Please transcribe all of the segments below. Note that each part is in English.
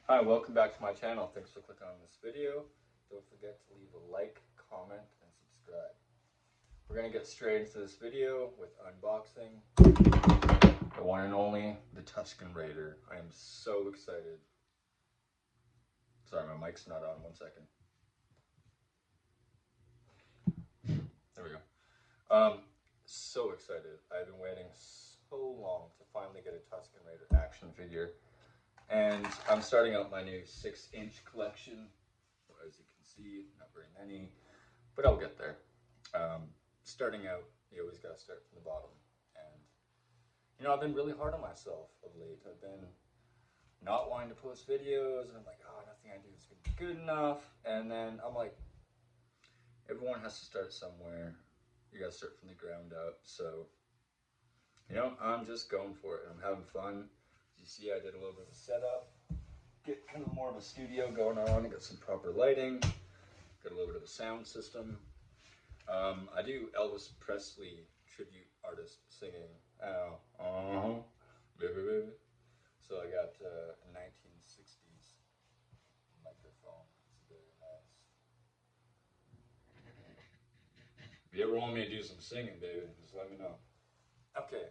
Hi, welcome back to my channel. Thanks for clicking on this video. Don't forget to leave a like, comment, and subscribe. We're going to get straight into this video with unboxing the one and only, the Tusken Raider. I am so excited. Sorry, my mic's not on. 1 second. There we go. So excited. I've been waiting so long to finally get a Tusken Raider action figure. And I'm starting out my new 6-inch collection. As you can see, not very many, but I'll get there. Starting out, you always got to start from the bottom. And, I've been really hard on myself of late. I've been not wanting to post videos, and I'm like, oh, nothing I do is going to be good enough. And then I'm like, everyone has to start somewhere. You got to start from the ground up. So, I'm just going for it, and I'm having fun. As you see, I did a little bit of a setup. Get kind of more of a studio going on, got some proper lighting, got a little bit of a sound system. I do Elvis Presley tribute artist singing. So I got a 1960s microphone. It's very nice. If you ever want me to do some singing, David, just let me know. Okay,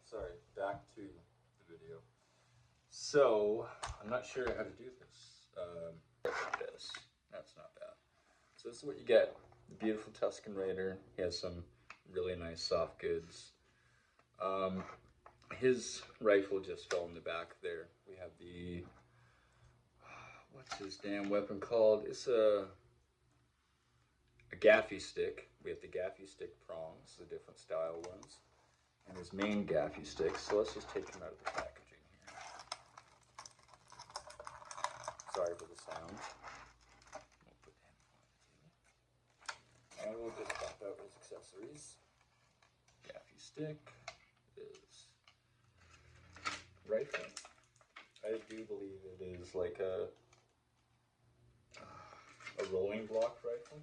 sorry, back to the video. So, I'm not sure how to do this. That's not bad. So this is what you get. The beautiful Tusken Raider. He has some really nice soft goods. His rifle just fell in the back there. We have the, what's his damn weapon called? It's a gaffy stick. We have the gaffy stick prongs, the different style ones, and his main gaffy stick. So let's just take him out of the packaging here. Sorry for the sound. We'll put him on. And we'll just pop out his accessories. Gaffy stick, his rifle. I do believe it is like a rolling block rifle.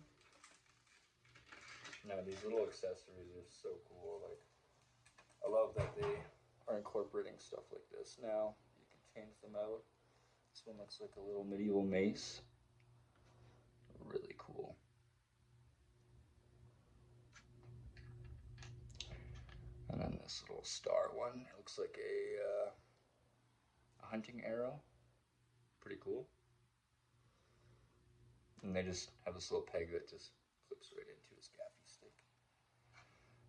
Now these little accessories are so cool. Like, I love that they are incorporating stuff like this. Now you can change them out. This one looks like a little medieval mace. Really cool. And then this little star one. It looks like a hunting arrow. Pretty cool. And they just have this little peg that just clips right into his gaffy stick.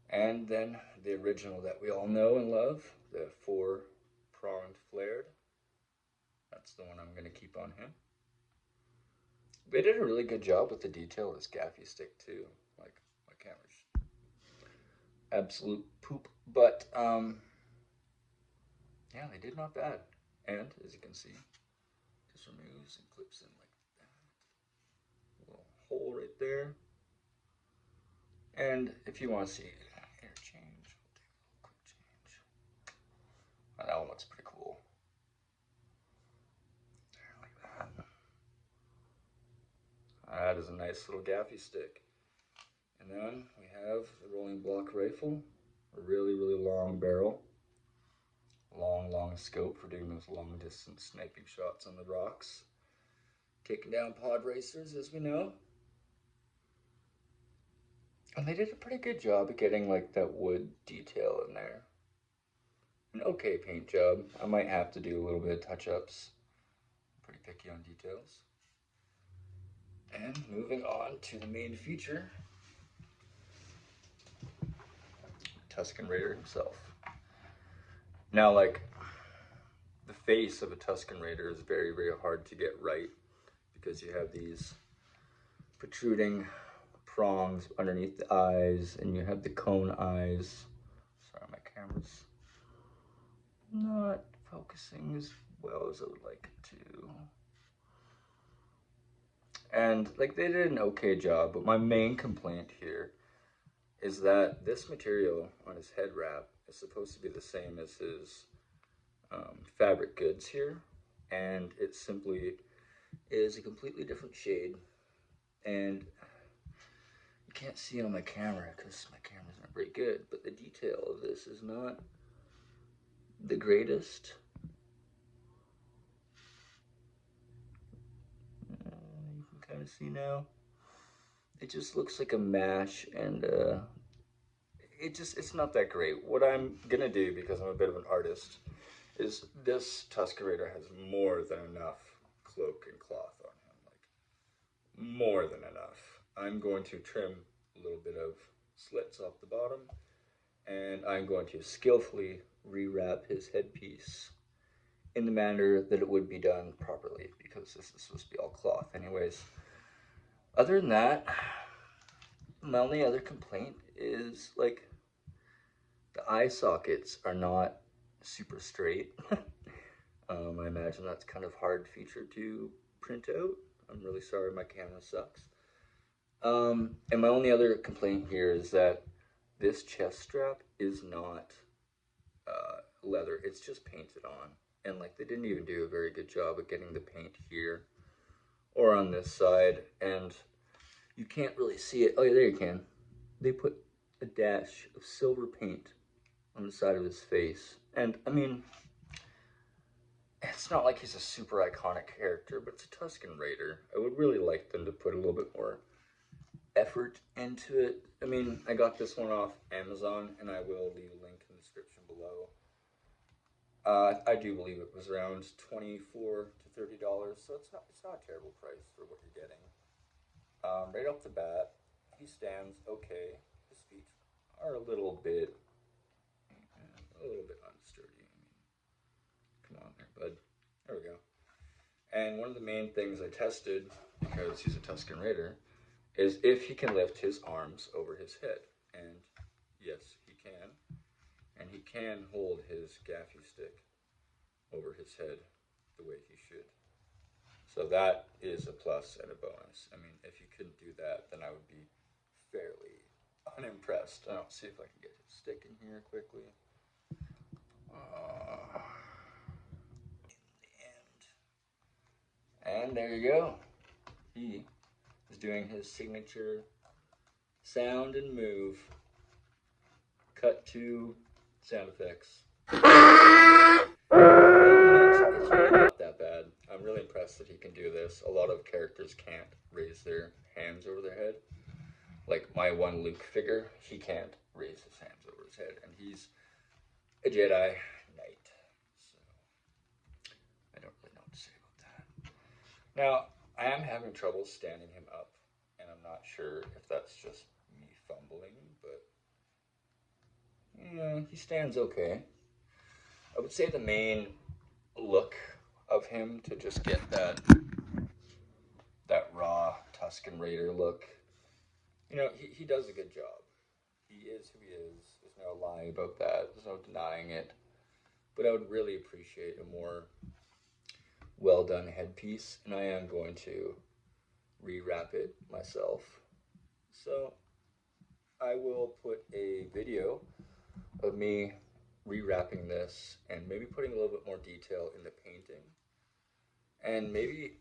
And then the original that we all know and love, the 4-pronged flared. That's the one I'm going to keep on him. They did a really good job with the detail of this gaffy stick too. Like, my camera's absolute poop, but yeah, they did not bad. And as you can see, just removes and clips in like that. Little hole right there. And if you want to see interchange, we'll take a little quick change. Oh, that one looks pretty cool. There, like that. That is a nice little gaffy stick. And then we have the rolling block rifle, a really, really long barrel. Long scope for doing those long distance sniping shots on the rocks. Taking down pod racers, as we know. And they did a pretty good job of getting like that wood detail in there. An okay paint job. I might have to do a little bit of touch-ups. I'm pretty picky on details. And moving on to the main feature, Tusken Raider himself. Now, like, the face of a Tusken Raider is very, very hard to get right because you have these protruding prongs underneath the eyes, and you have the cone eyes. Sorry, my camera's not focusing as well as I would like it to. And like, they did an okay job, but my main complaint here is that this material on his head wrap is supposed to be the same as his fabric goods here, and it simply is a completely different shade. And you can't see it on my camera because my camera's not very good, but the detail of this is not the greatest. of see now. It just looks like a mash, and it's not that great. What I'm gonna do, because I'm a bit of an artist, is this Tusken Raider has more than enough cloak and cloth on him, like more than enough. I'm going to trim a little bit of slits off the bottom, and I'm going to skillfully rewrap his headpiece in the manner that it would be done properly, because this is supposed to be all cloth anyways. Other than that, my only other complaint is, like, the eye sockets are not super straight. I imagine that's kind of hard feature to print out. I'm really sorry, my camera sucks. And my only other complaint here is that this chest strap is not leather. It's just painted on. And like, they didn't even do a very good job of getting the paint here or on this side. And you can't really see it. Oh yeah, there you can. They put a dash of silver paint on the side of his face. And I mean, it's not like he's a super iconic character, but it's a Tusken Raider. I would really like them to put a little bit more effort into it. I mean, I got this one off Amazon, and I will leave a link in the description below. I do believe it was around $24 to $30, so it's not a terrible price for what you're getting. Right off the bat, he stands okay. His feet are a little bit unsturdy. I mean, come on there, bud. There we go. And one of the main things I tested, because he's a Tusken Raider, is if he can lift his arms over his head. And yes, he can. And he can hold his gaffy stick over his head the way he should. So that is a plus and a bonus. I mean, if you couldn't do that, then I would be fairly unimpressed. I'll see if I can get his stick in here quickly. And there you go. He is doing his signature sound and move. Cut to sound effects. It's really not that bad. I'm really impressed that he can do this. A lot of characters can't raise their hands over their head. Like my one Luke figure, he can't raise his hands over his head, and he's a Jedi Knight. So I don't really know what to say about that. Now, I am having trouble standing him up, and I'm not sure if that's just me fumbling, but yeah, he stands okay. I would say the main look of him, to just get that raw Tusken Raider look, you know, he does a good job. He is who he is. There's no lie about that. There's no denying it. But I would really appreciate a more well done headpiece, and I am going to rewrap it myself. So I will put a video of me rewrapping this and maybe putting a little bit more detail in the painting. And maybe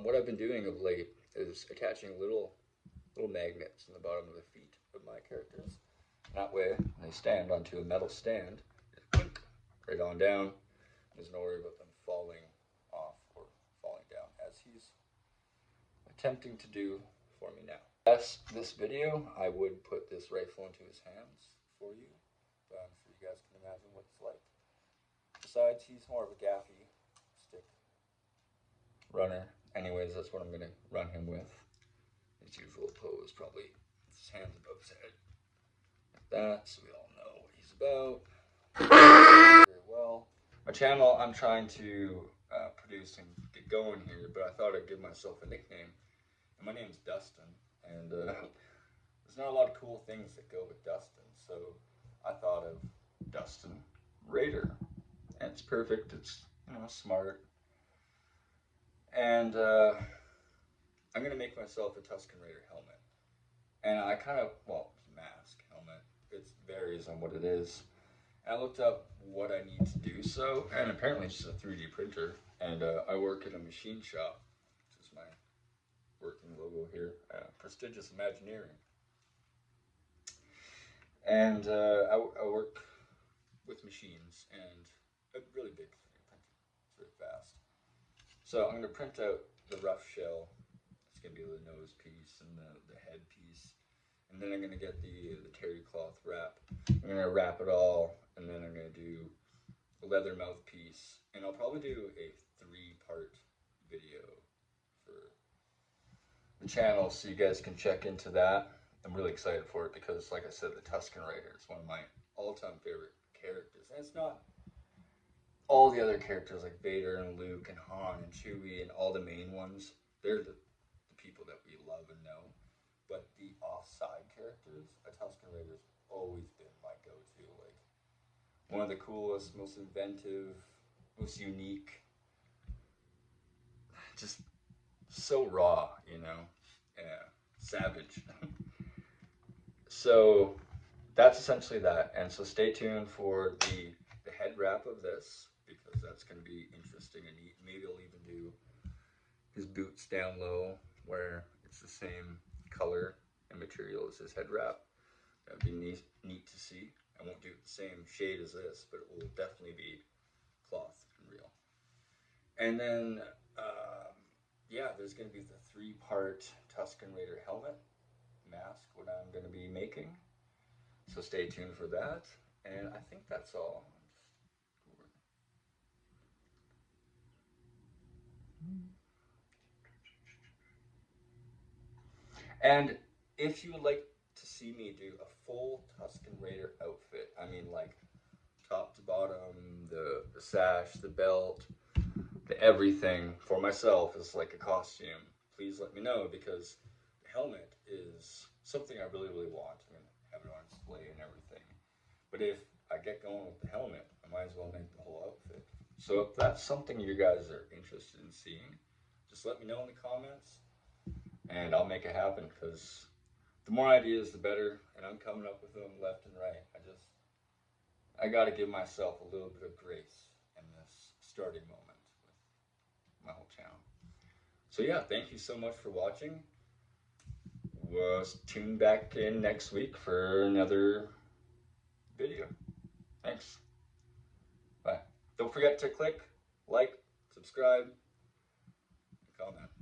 what I've been doing of late is attaching little magnets in the bottom of the feet of my characters. That way, they stand onto a metal stand, just right on down. There's no worry about them falling off or falling down, as he's attempting to do for me now. Yes, this video, I would put this rifle into his hands for you, but I'm sure you guys can imagine what it's like. Besides, he's more of a gaffy stick runner. Anyways, that's what I'm going to run him with. His usual pose, probably with his hands above his head. Like that, so we all know what he's about. Very well. My channel, I'm trying to produce and get going here, but I thought I'd give myself a nickname. And my name's Dustin, and there's not a lot of cool things that go with Dustin, so I thought of Dustin Raider. And it's perfect, it's, you know, smart. And I'm going to make myself a Tusken Raider helmet. And I kind of, well, mask, helmet, it varies on what it is. And I looked up what I need to do so, and apparently it's just a 3D printer. And I work in a machine shop, which is my working logo here, Prestigious Imagineering. And I work with machines and a really big 3D printer. It's very fast. So I'm going to print out the rough shell going to be the nose piece and the head piece. And then I'm going to get the terry cloth wrap. I'm going to wrap it all, and then I'm going to do a leather mouthpiece. And I'll probably do a 3-part video for the channel, so you guys can check into that. I'm really excited for it because, like I said, the Tusken Raider is one of my all-time favorite characters. And it's not all the other characters like Vader and Luke and Han and Chewie and all the main ones. They're the people that we love and know. But the off-side characters, a Tusken Raider's always been my go-to. Like, one of the coolest, most inventive, most unique. Just so raw, you know? Yeah, savage. So that's essentially that. And so stay tuned for the head wrap of this, because that's going to be interesting and neat. Maybe I'll even do his boots down low where it's the same color and material as his head wrap. That would be neat to see. I won't do it the same shade as this, but it will definitely be cloth and real. And then, yeah, there's going to be the 3-part Tusken Raider helmet mask, what I'm going to be making. So stay tuned for that. And I think that's all. And if you would like to see me do a full Tusken Raider outfit, I mean like top to bottom, the sash, the belt, the everything for myself is like a costume, please let me know, because the helmet is something I really, really want. I'm going to have it on display and everything. But if I get going with the helmet, I might as well make the whole outfit. So if that's something you guys are interested in seeing, just let me know in the comments, and I'll make it happen, because the more ideas, the better, and I'm coming up with them left and right. I got to give myself a little bit of grace in this starting moment with my whole channel. So yeah, thank you so much for watching. We'll tune back in next week for another video. Thanks. Bye. Don't forget to click, like, subscribe, and comment.